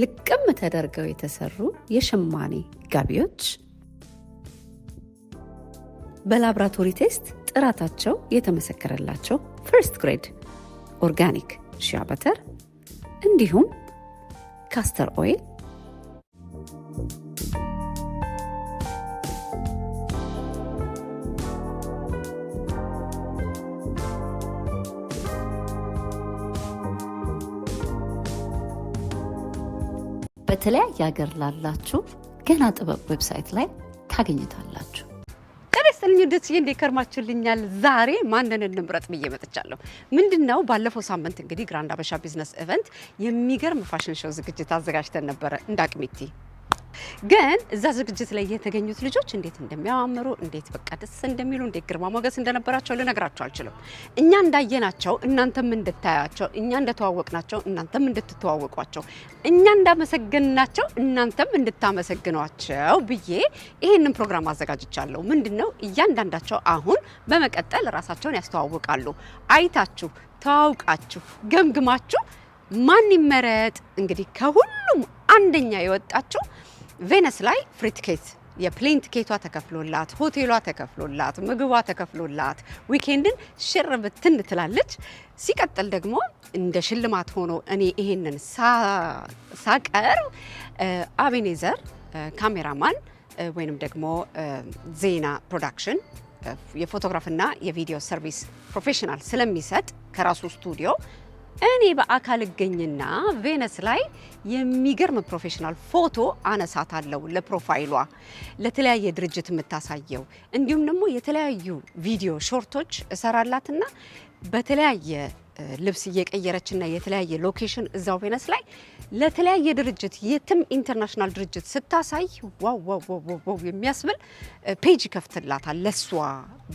ልቅም ተደርገው የተሰሩ የሸማኔ ጋቢዎች በላብራቶሪ ቴስት ጥራታቸው የተመሰከረላቸው ፈርስት ግሬድ ኦርጋኒክ ሺያ በተር እንዲሁም ካስተር ኦይል በተለያየ ሀገር ላላችሁ ገና ጥበብ ዌብሳይት ላይ ታገኙታላችሁ። ቀደስልኝ ደስዬ እንደከርማችሁልኛል። ዛሬ ማንንን እንምረጥ ብዬ መጥቻለሁ። ምንድነው ባለፈው ሳምንት እንግዲህ ግራንድ ሀበሻ ቢዝነስ ኢቨንት የሚገርም ፋሽን ሾው ዝግጅት አዘጋጅተን ነበር እንዳቅሚቲ። ግን እዛ ዝግጅት ላይ የተገኙት ልጆች እንዴት እንደሚያማምሩ እንዴት በቃ ደስ እንደሚሉ እንዴት ግርማ ሞገስ እንደነበራቸው ልነግራችሁ አልችልም። እኛ እንዳየናቸው እናንተም እንድታያቸው፣ እኛ እንደተዋወቅናቸው እናንተም እንድትተዋወቋቸው፣ እኛ እንዳመሰገንናቸው እናንተም እንድታመሰግኗቸው ብዬ ይሄንን ፕሮግራም አዘጋጅቻለሁ። ምንድነው እያንዳንዳቸው አሁን በመቀጠል ራሳቸውን ያስተዋውቃሉ። አይታችሁ ተዋውቃችሁ ገምግማችሁ ማን ይመረጥ እንግዲህ ከሁሉም አንደኛ የወጣችው ቬነስ ላይ ፍሪ ቲኬት የፕሌን ቲኬቷ ተከፍሎላት ሆቴሏ ተከፍሎላት ምግቧ ተከፍሎላት ዊኬንድን ሽር ብትን ትላለች። ሲቀጥል ደግሞ እንደ ሽልማት ሆኖ እኔ ይሄንን ሳቀርብ አቤኔዘር ካሜራማን ወይንም ደግሞ ዜና ፕሮዳክሽን የፎቶግራፍና የቪዲዮ ሰርቪስ ፕሮፌሽናል ስለሚሰጥ ከራሱ ስቱዲዮ እኔ በአካል እገኝና ቬነስ ላይ የሚገርም ፕሮፌሽናል ፎቶ አነሳታለሁ። ለፕሮፋይሏ ለተለያየ ድርጅት የምታሳየው እንዲሁም ደግሞ የተለያዩ ቪዲዮ ሾርቶች እሰራላትና በተለያየ ልብስ እየቀየረችና የተለያየ ሎኬሽን እዛው ቬነስ ላይ ለተለያየ ድርጅት የትም ኢንተርናሽናል ድርጅት ስታሳይ ዋው ዋው ዋው የሚያስብል ፔጅ ይከፍትላታል ለሷ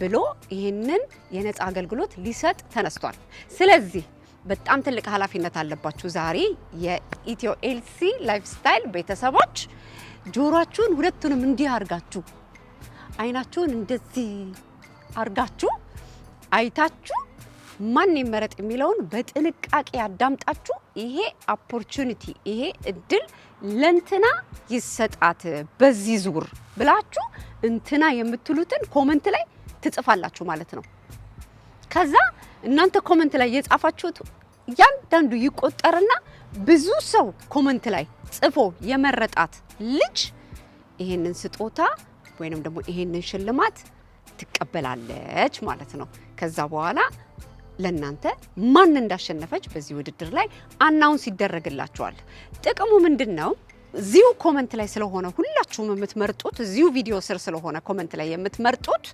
ብሎ ይሄንን የነፃ አገልግሎት ሊሰጥ ተነስቷል። ስለዚህ በጣም ትልቅ ኃላፊነት አለባችሁ። ዛሬ የኢትዮ ኤልሲ ላይፍ ስታይል ቤተሰቦች ጆሮአችሁን ሁለቱንም እንዲህ አርጋችሁ አይናችሁን እንደዚህ አርጋችሁ አይታችሁ ማን ይመረጥ የሚለውን በጥንቃቄ አዳምጣችሁ ይሄ ኦፖርቹኒቲ ይሄ እድል ለእንትና ይሰጣት በዚህ ዙር ብላችሁ እንትና የምትሉትን ኮሜንት ላይ ትጽፋላችሁ ማለት ነው። ከዛ እናንተ ኮሜንት ላይ የጻፋችሁት ያንዳንዱ ይቆጠርና ብዙ ሰው ኮሜንት ላይ ጽፎ የመረጣት ልጅ ይሄንን ስጦታ ወይንም ደግሞ ይሄንን ሽልማት ትቀበላለች ማለት ነው። ከዛ በኋላ ለእናንተ ማን እንዳሸነፈች በዚህ ውድድር ላይ አናውንስ ይደረግላችኋል። ጥቅሙ ምንድነው? እዚሁ ኮሜንት ላይ ስለሆነ ሁላችሁም የምትመርጡት እዚሁ ቪዲዮ ስር ስለሆነ ኮሜንት ላይ የምትመርጡት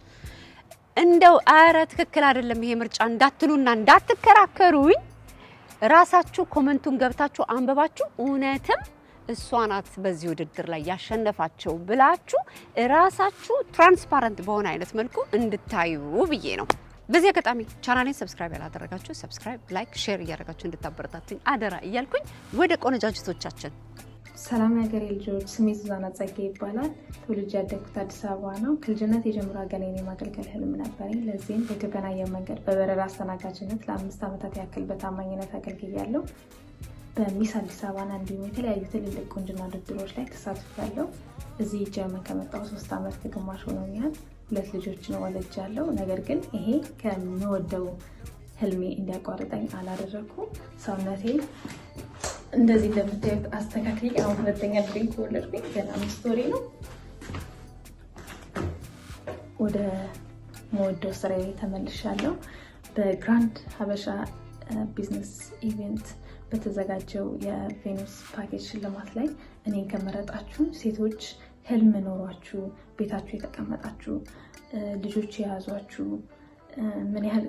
እንደው አረ ትክክል አይደለም ይሄ ምርጫ እንዳትሉና እንዳትከራከሩኝ ራሳችሁ ኮሜንቱን ገብታችሁ አንበባችሁ እውነትም እሷ ናት በዚህ ውድድር ላይ ያሸነፋቸው ብላችሁ ራሳችሁ ትራንስፓረንት በሆነ አይነት መልኩ እንድታዩ ብዬ ነው። በዚህ አጋጣሚ ቻናሌን ሰብስክራይብ ያላደረጋችሁ ሰብስክራይብ፣ ላይክ፣ ሼር እያደረጋችሁ እንድታበረታቱኝ አደራ እያልኩኝ ወደ ቆነጃጅቶቻችን ሰላም ያገሬ ልጆች፣ ስሜ ሱዛና ጸጌ ይባላል። ትውልጅ ያደግኩት አዲስ አበባ ነው። ከልጅነት የጀምሮ ሀገሬን የማገልገል ህልም ነበረኝ። ለዚህም በኢትዮጵያ አየር መንገድ በበረራ አስተናጋጅነት ለ5 ዓመታት ያክል በታማኝነት አገልግያለሁ። በሚስ አዲስ አበባና እንዲሁም የተለያዩ ትልልቅ ቁንጅና ውድድሮች ላይ ተሳትፌያለሁ። እዚህ ጀርመን ከመጣሁ 3 ዓመት ከግማሽ ሆኖኛል። 2 ልጆችን ወልጃለሁ። ነገር ግን ይሄ ከምወደው ህልሜ እንዲያቋርጠኝ አላደረኩም። ሰውነቴ እንደዚህ እንደምታዩት አስተካክዬ አሁን 2ኛ ልጅን ከወለድኩኝ ገና 5 ወሬ ነው። ወደ መወደው ስራዬ ተመልሻለሁ። በግራንድ ሀበሻ ቢዝነስ ኢቨንት በተዘጋጀው የቬኑስ ፓኬጅ ሽልማት ላይ እኔን ከመረጣችሁ ሴቶች ህልም ኖሯችሁ ቤታችሁ የተቀመጣችሁ ልጆች የያዟችሁ ምን ያህል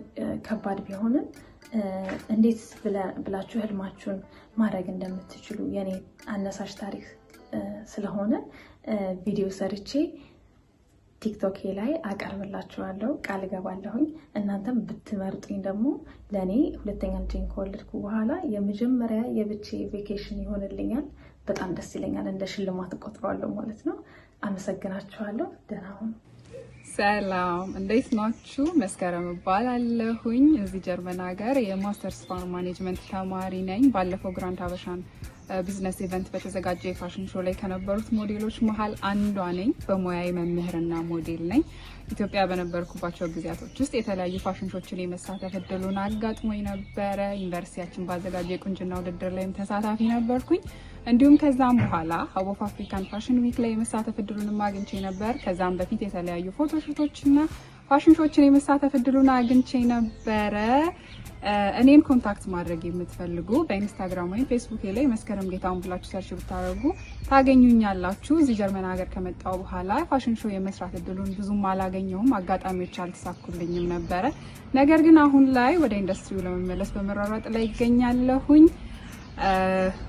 ከባድ ቢሆንም እንዴት ብላችሁ ህልማችሁን ማድረግ እንደምትችሉ የኔ አነሳሽ ታሪክ ስለሆነ ቪዲዮ ሰርቼ ቲክቶክ ላይ አቀርብላችኋለሁ። ቃል ገባለሁኝ። እናንተም ብትመርጡኝ ደግሞ ለኔ 2ኛ ልጄን ከወለድኩ በኋላ የመጀመሪያ የብቻ ቬኬሽን ይሆንልኛል። በጣም ደስ ይለኛል። እንደ ሽልማት ቆጥሯለሁ ማለት ነው። አመሰግናችኋለሁ። ደህና ሁኑ። ሰላም፣ እንዴት ናችሁ? መስከረም እባላለሁኝ። እዚህ ጀርመን ሀገር የማስተርስ ፋርም ማኔጅመንት ተማሪ ነኝ። ባለፈው ግራንድ ሀበሻን ቢዝነስ ኢቨንት በተዘጋጀ የፋሽን ሾው ላይ ከነበሩት ሞዴሎች መሃል አንዷ ነኝ። በሙያዬ መምህርና ሞዴል ነኝ። ኢትዮጵያ በነበርኩባቸው ጊዜያቶች ውስጥ የተለያዩ ፋሽን ሾዎችን የመሳተፍ እድሉን አጋጥሞኝ ነበረ። ዩኒቨርሲቲያችን ባዘጋጀ የቁንጅና ውድድር ላይም ተሳታፊ ነበርኩኝ። እንዲሁም ከዛም በኋላ ሀብ ኦፍ አፍሪካን ፋሽን ዊክ ላይ የመሳተፍ እድሉንም አግኝቼ ነበር። ከዛም በፊት የተለያዩ ፎቶሾቶችና ፋሽን ሾዎችን የመሳተፍ እድሉን አግኝቼ ነበረ። እኔን ኮንታክት ማድረግ የምትፈልጉ በኢንስታግራም ወይም ፌስቡክ ላይ መስከረም ጌታሁን ብላችሁ ሰርች ብታደርጉ ታገኙኛላችሁ። እዚህ ጀርመን ሀገር ከመጣሁ በኋላ ፋሽን ሾው የመስራት እድሉን ብዙም አላገኘሁም፣ አጋጣሚዎች አልተሳኩልኝም ነበረ። ነገር ግን አሁን ላይ ወደ ኢንዱስትሪው ለመመለስ በመራራጥ ላይ ይገኛለሁኝ።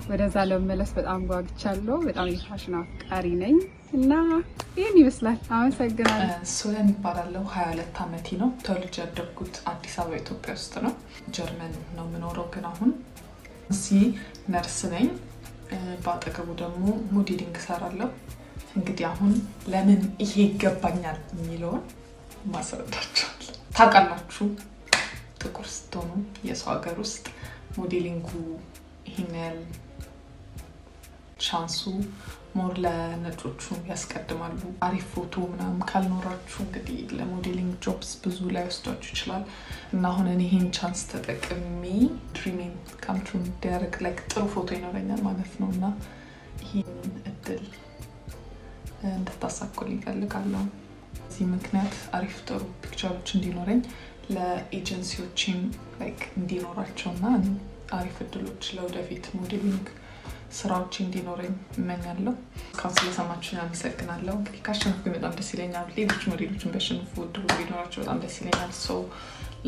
ወደዛ ለመመለስ በጣም ጓግቻለሁ። በጣም የፋሽን አፍቃሪ ነኝ እና ይህን ይመስላል። አመሰግናለሁ። ሶለን እባላለሁ። 22 ዓመቴ ነው። ተወልጄ ያደግኩት አዲስ አበባ ኢትዮጵያ ውስጥ ነው። ጀርመን ነው የምኖረው ግን አሁን እዚህ ነርስ ነኝ። በአጠገቡ ደግሞ ሞዴሊንግ እሰራለሁ። እንግዲህ አሁን ለምን ይሄ ይገባኛል የሚለውን ማስረዳችኋል። ታውቃላችሁ ጥቁር ስትሆኑ የሰው ሀገር ውስጥ ሞዴሊንጉ ይሄን ያህል ቻንሱ ሞር ለነጮቹ ያስቀድማሉ። አሪፍ ፎቶ ምናምን ካልኖራችሁ እንግዲህ ለሞዴሊንግ ጆብስ ብዙ ላይ ወስዳችሁ ይችላል እና አሁን እኔ ይሄን ቻንስ ተጠቅሜ ድሪሜን ካምትሩ እንዲያደርግ ላይክ ጥሩ ፎቶ ይኖረኛል ማለት ነው እና ይሄን እድል እንድታሳኩልኝ እፈልጋለሁ። በዚህ ምክንያት አሪፍ ጥሩ ፒክቸሮች እንዲኖረኝ ለኤጀንሲዎችም ላይክ እንዲኖራቸውና አሪፍ እድሎች ለወደፊት ሞዴሊንግ ስራዎች እንዲኖረኝ እመኛለሁ። እስካሁን ስለሰማችሁኝ አመሰግናለሁ። እንግዲህ ካሸነፍኩ በጣም ደስ ይለኛል። ሌሎች ሞዴሎችን ቢያሸንፉ እድሉ ቢኖራቸው በጣም ደስ ይለኛል። ሶ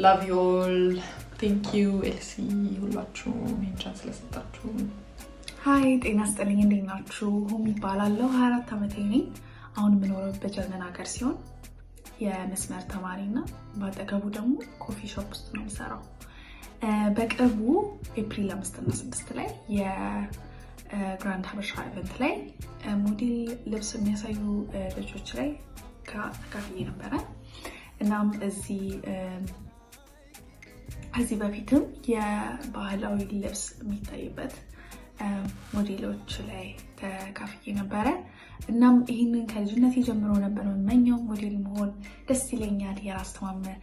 ላቭ ዩ ኦል ቴንክ ዩ ኤልሲ ሁላችሁ ይህን ቻንስ ስለሰጣችሁ። ሀይ ጤና ይስጥልኝ፣ እንዴት ናችሁ? ሁም ይባላለሁ። 24 ዓመቴ ነኝ። አሁን የምኖረው በጀርመን ሀገር ሲሆን የመስመር ተማሪ እና በአጠገቡ ደግሞ ኮፊ ሾፕ ውስጥ ነው የምሰራው። በቅርቡ ኤፕሪል 5 እና 6 ላይ የግራንድ ሀበሻ ኢቨንት ላይ ሞዴል ልብስ የሚያሳዩ ልጆች ላይ ተካፍዬ ነበረ። እናም ከዚህ በፊትም የባህላዊ ልብስ የሚታይበት ሞዴሎች ላይ ተካፍዬ ነበረ። እናም ይህንን ከልጅነት ጀምሮ ነበር የምመኘው። ሞዴል መሆን ደስ ይለኛል። የራስ መተማመን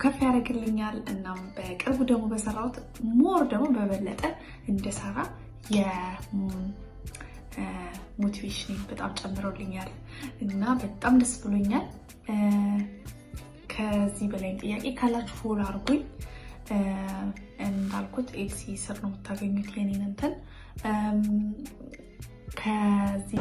ከፍ ያደርግልኛል። እናም በቅርቡ ደግሞ በሰራሁት ሞር ደግሞ በበለጠ እንደሰራ የሞቲቬሽን በጣም ጨምሮልኛል እና በጣም ደስ ብሎኛል። ከዚህ በላይ ጥያቄ ካላችሁ ፎሎ አድርጉኝ። እንዳልኩት ኤልሲ ስር ነው የምታገኙት የኔን እንትን ከዚህ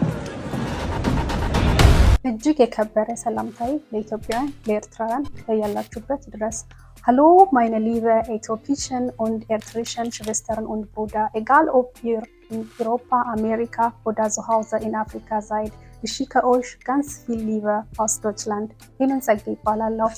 እጅግ የከበረ ሰላምታዬ ለኢትዮጵያውያን ለኤርትራውያን ያላችሁበት ድረስ Hallo meine liebe Äthiopischen und eritreischen Schwestern und Brüder, egal ob ihr in Europa, Amerika oder zu Hause in Afrika seid, ich schicke euch ganz viel Liebe aus Deutschland. Ihnen ጸጌ ይባላለሁ።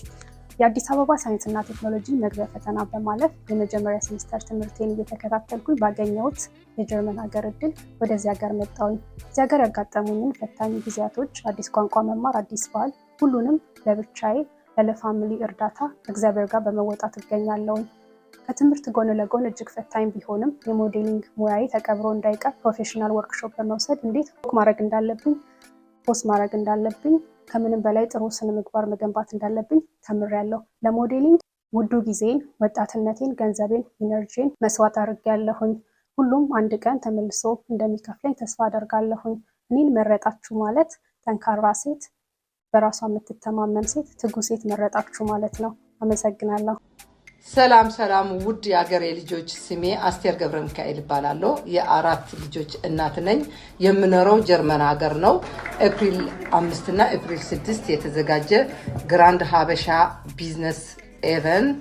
የአዲስ አበባ ሳይንስና ቴክኖሎጂ መግቢያ ፈተና በማለፍ የመጀመሪያ ሴሚስተር ትምህርቴን እየተከታተልኩኝ ባገኘሁት የጀርመን ሀገር እድል ወደዚህ ሀገር መጣሁኝ። እዚህ ሀገር ያጋጠሙኝን ፈታኝ ጊዜያቶች፣ አዲስ ቋንቋ መማር፣ አዲስ ባህል፣ ሁሉንም ለብቻዬ ለፋሚሊ እርዳታ እግዚአብሔር ጋር በመወጣት እገኛለሁኝ። ከትምህርት ጎን ለጎን እጅግ ፈታኝ ቢሆንም የሞዴሊንግ ሙያዬ ተቀብሮ እንዳይቀር ፕሮፌሽናል ወርክሾፕ በመውሰድ እንዴት ወክ ማድረግ እንዳለብኝ፣ ፖስት ማድረግ እንዳለብኝ፣ ከምንም በላይ ጥሩ ስነ ምግባር መገንባት እንዳለብኝ ተምሬያለሁ። ለሞዴሊንግ ውዱ ጊዜን፣ ወጣትነቴን፣ ገንዘቤን፣ ኢነርጂን መስዋዕት አድርጌያለሁኝ። ሁሉም አንድ ቀን ተመልሶ እንደሚከፍለኝ ተስፋ አደርጋለሁኝ። እኔን መረጣችሁ ማለት ጠንካራ ሴት፣ በራሷ የምትተማመን ሴት፣ ትጉ ሴት መረጣችሁ ማለት ነው። አመሰግናለሁ። ሰላም ሰላም፣ ውድ የአገሬ ልጆች፣ ስሜ አስቴር ገብረ ሚካኤል እባላለሁ። የአራት ልጆች እናት ነኝ። የምኖረው ጀርመን ሀገር ነው። ኤፕሪል 5 እና ኤፕሪል 6 የተዘጋጀ ግራንድ ሀበሻ ቢዝነስ ኢቨንት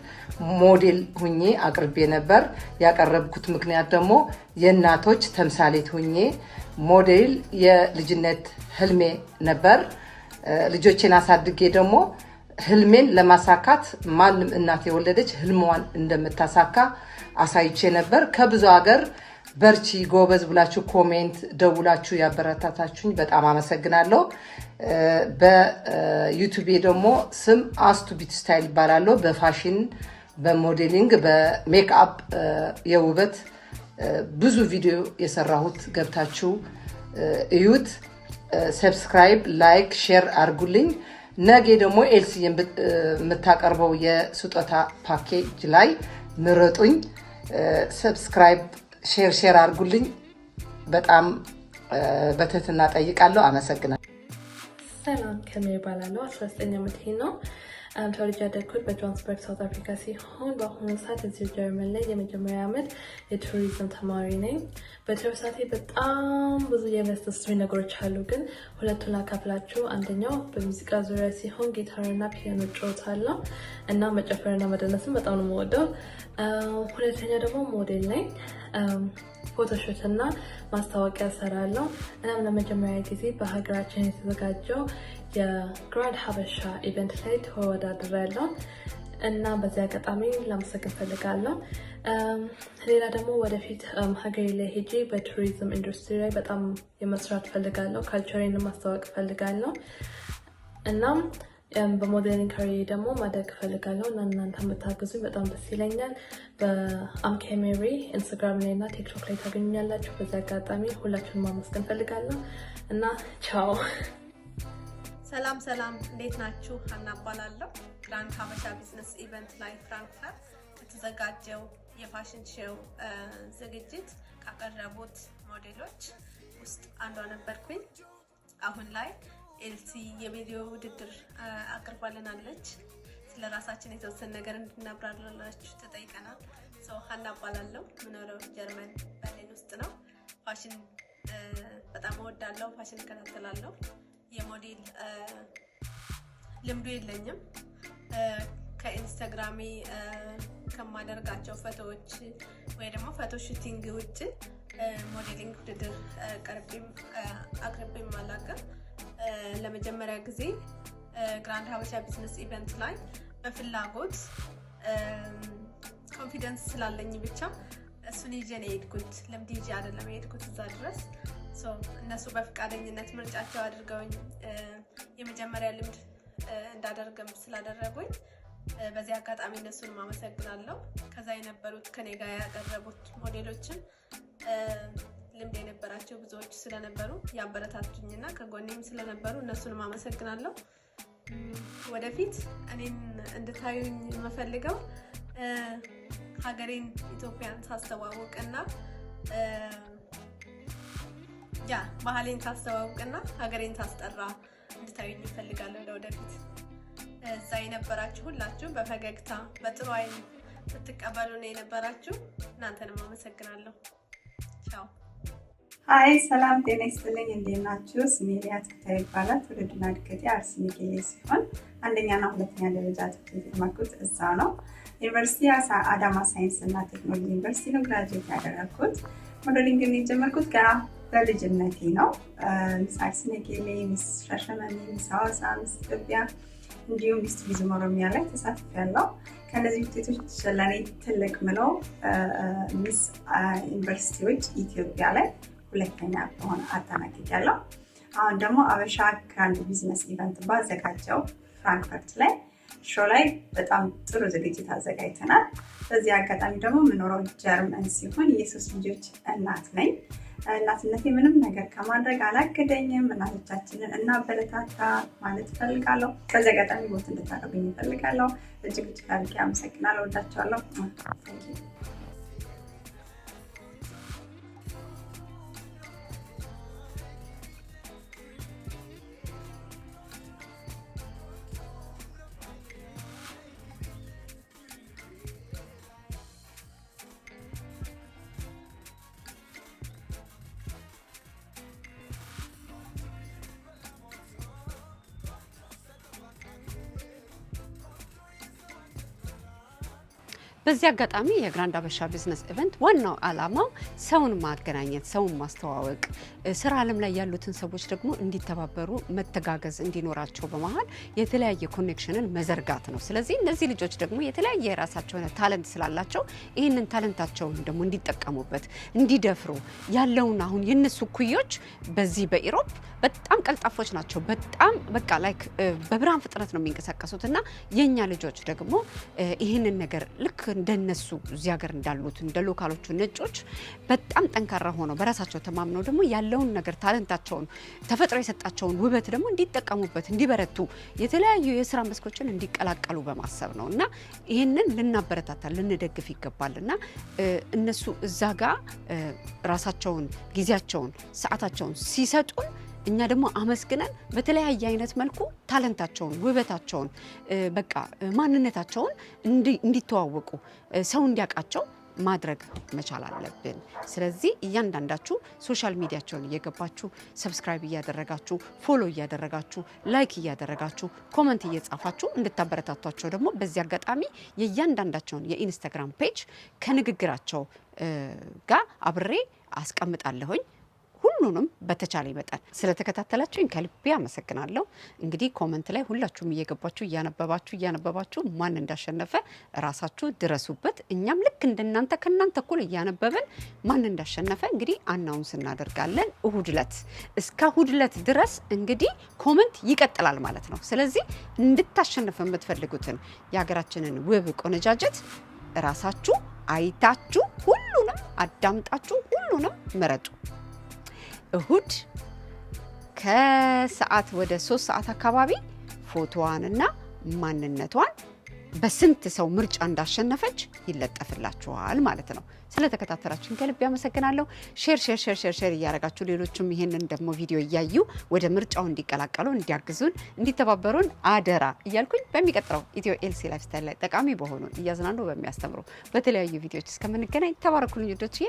ሞዴል ሁኜ አቅርቤ ነበር። ያቀረብኩት ምክንያት ደግሞ የእናቶች ተምሳሌት ሁኜ ሞዴል የልጅነት ህልሜ ነበር። ልጆቼን አሳድጌ ደግሞ ህልሜን ለማሳካት ማንም እናት የወለደች ህልሟን እንደምታሳካ አሳይቼ ነበር። ከብዙ ሀገር በርቺ ጎበዝ ብላችሁ ኮሜንት ደውላችሁ ያበረታታችሁኝ በጣም አመሰግናለሁ። በዩቲዩብ ደግሞ ስም አስቱ ቢት ስታይል ይባላለሁ። በፋሽን፣ በሞዴሊንግ፣ በሜክአፕ የውበት ብዙ ቪዲዮ የሰራሁት ገብታችሁ እዩት። ሰብስክራይብ፣ ላይክ፣ ሼር አድርጉልኝ። ነገ ደግሞ ኤልሲ የምታቀርበው የስጦታ ፓኬጅ ላይ ምረጡኝ። ሰብስክራይብ፣ ሼር አድርጉልኝ። በጣም በትህትና ጠይቃለሁ። አመሰግናለሁ። ሰላም ከሜሪ ባላለሁ 19 ዓመቴ ነው። ተወልጄ ያደግኩት በጆሃንስበርግ ሳውት አፍሪካ ሲሆን በአሁኑ ሰዓት እዚሁ ጀርመን ላይ የመጀመሪያ ዓመት የቱሪዝም ተማሪ ነኝ። በትርፍ ሰዓቴ በጣም ብዙ የሚያስደስቱኝ ነገሮች አሉ፣ ግን ሁለቱን ላካፍላችሁ። አንደኛው በሙዚቃ ዙሪያ ሲሆን ጊታርና ፒያኖ እጫወታለሁ እና መጨፈርና መደነስን በጣም ነው የምወደው። ሁለተኛ ደግሞ ሞዴል ነኝ። ፎቶሾት እና ማስታወቂያ እሰራለሁ። እናም ለመጀመሪያ ጊዜ በሀገራችን የተዘጋጀው የግራንድ ሀበሻ ኢቨንት ላይ ተወዳድሬያለሁ እና በዚህ አጋጣሚ ላመሰግን ፈልጋለሁ። ሌላ ደግሞ ወደፊት ሀገሬ ላይ ሄጄ በቱሪዝም ኢንዱስትሪ ላይ በጣም የመስራት ፈልጋለሁ። ካልቸሬን ማስታወቅ ፈልጋለሁ። እናም በሞዴሊንግ ካሪየር ደግሞ ማደግ ፈልጋለሁ እና እናንተ የምታግዙኝ በጣም ደስ ይለኛል። በአምኬሜሪ ኢንስታግራም ላይ እና ቲክቶክ ላይ ታገኙኛላችሁ። በዚህ አጋጣሚ ሁላችሁን ማመስገን ፈልጋለሁ እና ቻው። ሰላም፣ እንዴት ናችሁ? ሀና እባላለሁ። ግራንድ ሀበሻ ቢዝነስ ኢቨንት ላይ ፍራንክፈርት የተዘጋጀው የፋሽን ሾው ዝግጅት ካቀረቡት ሞዴሎች ውስጥ አንዷ ነበርኩኝ። አሁን ላይ ኤልሲ የቪዲዮ ውድድር አቅርባልናለች። ስለ ራሳችን የተወሰነ ነገር እንድናብራራላችሁ ተጠይቀናል። ሀና እባላለሁ። የምኖረው ጀርመን በርሊን ውስጥ ነው። ፋሽን በጣም እወዳለሁ። ፋሽን እከታተላለሁ። የሞዴል ልምዱ የለኝም። ከኢንስታግራሜ ከማደርጋቸው ፎቶዎች ወይ ደግሞ ፎቶ ሹቲንግ ውጭ ሞዴሊንግ ውድድር አቅርቤም አላውቅም። ለመጀመሪያ ጊዜ ግራንድ ሀበሻ ቢዝነስ ኢቨንት ላይ በፍላጎት ኮንፊደንስ ስላለኝ ብቻ እሱን ይዤ ነው የሄድኩት። ልምድ ይዤ አይደለም የሄድኩት እዛ ድረስ። እነሱ በፍቃደኝነት ምርጫቸው አድርገውኝ የመጀመሪያ ልምድ እንዳደርግም ስላደረጉኝ በዚህ አጋጣሚ እነሱን ማመሰግናለሁ። ከዛ የነበሩት ከኔ ጋር ያቀረቡት ሞዴሎችም ልምድ የነበራቸው ብዙዎች ስለነበሩ ያበረታቱኝና ከጎኔም ስለነበሩ እነሱን ማመሰግናለሁ። ወደፊት እኔን እንድታዩኝ የምፈልገው ሀገሬን ኢትዮጵያን ሳስተዋውቅና ባህሌን ሳስተዋውቅና ሀገሬን ሳስጠራ እንድታዩኝ እፈልጋለሁ። ለወደፊት እዛ የነበራችሁ ሁላችሁ በፈገግታ በጥሩ አይን ስትቀበሉ ነው የነበራችሁ። እናንተንም አመሰግናለሁ። ቻው። ሀይ፣ ሰላም ጤና ይስጥልኝ። እንዴት ናችሁ? ስሜ ሊያት ክታይ ይባላል። ትውልድና እድገቴ አርሲ ሚጌሌ ሲሆን አንደኛና ሁለተኛ ደረጃ ትምህርት የተማርኩት እዛ ነው። ዩኒቨርሲቲ አዳማ ሳይንስ እና ቴክኖሎጂ ዩኒቨርሲቲ ነው ግራጁዌት ያደረኩት። ሞዴሊንግን የጀመርኩት ገና በልጅነቴ ነው። ሚስ አርሲ ሚጌሌ፣ ሚስ ሻሸመኔ፣ ሚስ ሐዋሳ፣ ሚስ ኢትዮጵያ እንዲሁም ሚስ ቱሪዝም ኦሮሚያ ላይ ተሳትፌያለሁ። ከነዚህ ውጤቶች ለኔ ትልቅ ምለው ሚስ ዩኒቨርሲቲዎች ኢትዮጵያ ላይ ሁለተኛ በሆነ አጠናቅቄያለሁ። አሁን ደግሞ ሀበሻ ግራንድ ቢዝነስ ኢቨንት ባዘጋጀው ፍራንክፈርት ላይ ሾው ላይ በጣም ጥሩ ዝግጅት አዘጋጅተናል። በዚህ አጋጣሚ ደግሞ የምኖረው ጀርመን ሲሆን የሶስት ልጆች እናት ነኝ። እናትነቴ ምንም ነገር ከማድረግ አላገደኝም። እናቶቻችንን እናበረታታ ማለት እፈልጋለሁ። ከዚህ አጋጣሚ ቦት እንድታደርጉኝ እፈልጋለሁ። እጅግ አድርጌ አመሰግናለሁ። ወዳቸዋለሁ። በዚህ አጋጣሚ የግራንድ ሀበሻ ቢዝነስ ኢቨንት ዋናው ዓላማው ሰውን ማገናኘት፣ ሰውን ማስተዋወቅ፣ ስራ ዓለም ላይ ያሉትን ሰዎች ደግሞ እንዲተባበሩ መተጋገዝ እንዲኖራቸው በመሃል የተለያየ ኮኔክሽንን መዘርጋት ነው። ስለዚህ እነዚህ ልጆች ደግሞ የተለያየ የራሳቸው ታለንት ስላላቸው ይህንን ታለንታቸውን ደግሞ እንዲጠቀሙበት እንዲደፍሩ ያለውን አሁን የነሱ ኩዮች በዚህ በኢሮፕ በጣም ቀልጣፎች ናቸው። በጣም በቃ ላይክ በብርሃን ፍጥነት ነው የሚንቀሳቀሱት እና የኛ ልጆች ደግሞ ይህንን ነገር ልክ እንደነሱ እዚህ ሀገር እንዳሉት እንደ ሎካሎቹ ነጮች በጣም ጠንካራ ሆነው በራሳቸው ተማምነው ደግሞ ያለውን ነገር ታለንታቸውን ተፈጥሮ የሰጣቸውን ውበት ደግሞ እንዲጠቀሙበት እንዲበረቱ የተለያዩ የስራ መስኮችን እንዲቀላቀሉ በማሰብ ነው እና ይህንን ልናበረታታ ልንደግፍ ይገባልና እነሱ እዛ ጋር ራሳቸውን ጊዜያቸውን ሰዓታቸውን ሲሰጡን እኛ ደግሞ አመስግነን በተለያየ አይነት መልኩ ታለንታቸውን ውበታቸውን በቃ ማንነታቸውን እንዲተዋወቁ ሰው እንዲያውቃቸው ማድረግ መቻል አለብን። ስለዚህ እያንዳንዳችሁ ሶሻል ሚዲያቸውን እየገባችሁ ሰብስክራይብ እያደረጋችሁ ፎሎ እያደረጋችሁ ላይክ እያደረጋችሁ ኮመንት እየጻፋችሁ እንድታበረታቷቸው ደግሞ በዚህ አጋጣሚ የእያንዳንዳቸውን የኢንስታግራም ፔጅ ከንግግራቸው ጋር አብሬ አስቀምጣለሁኝ። ሁሉንም በተቻለ ይመጣል ስለተከታተላችሁኝ ከልቤ አመሰግናለሁ። እንግዲህ ኮመንት ላይ ሁላችሁም እየገባችሁ እያነበባችሁ ማን እንዳሸነፈ ራሳችሁ ድረሱበት። እኛም ልክ እንደናንተ ከናንተ እኩል እያነበብን ማን እንዳሸነፈ እንግዲህ አናውንስ እናደርጋለን። እሁድ ዕለት እስከ እሁድ ዕለት ድረስ እንግዲህ ኮመንት ይቀጥላል ማለት ነው። ስለዚህ እንድታሸንፉ የምትፈልጉትን የሀገራችንን ውብ ቆነጃጀት ራሳችሁ አይታችሁ ሁሉንም አዳምጣችሁ ሁሉንም ምረጡ። እሁድ ከሰዓት ወደ 3 ሰዓት አካባቢ ፎቶዋንና ማንነቷን በስንት ሰው ምርጫ እንዳሸነፈች ይለጠፍላችኋል ማለት ነው። ስለተከታተላችሁን ከልብ ያመሰግናለሁ። ሼር እያደረጋችሁ ሌሎችም ይሄንን ደግሞ ቪዲዮ እያዩ ወደ ምርጫው እንዲቀላቀሉ እንዲያግዙን እንዲተባበሩን አደራ እያልኩኝ በሚቀጥለው ኢትዮ ኤልሲ ላይፍ ስታይል ላይ ጠቃሚ በሆኑ እያዝናኑ በሚያስተምሩ በተለያዩ ቪዲዮዎች እስከምንገናኝ ተባረኩልኝ ውዶችዬ።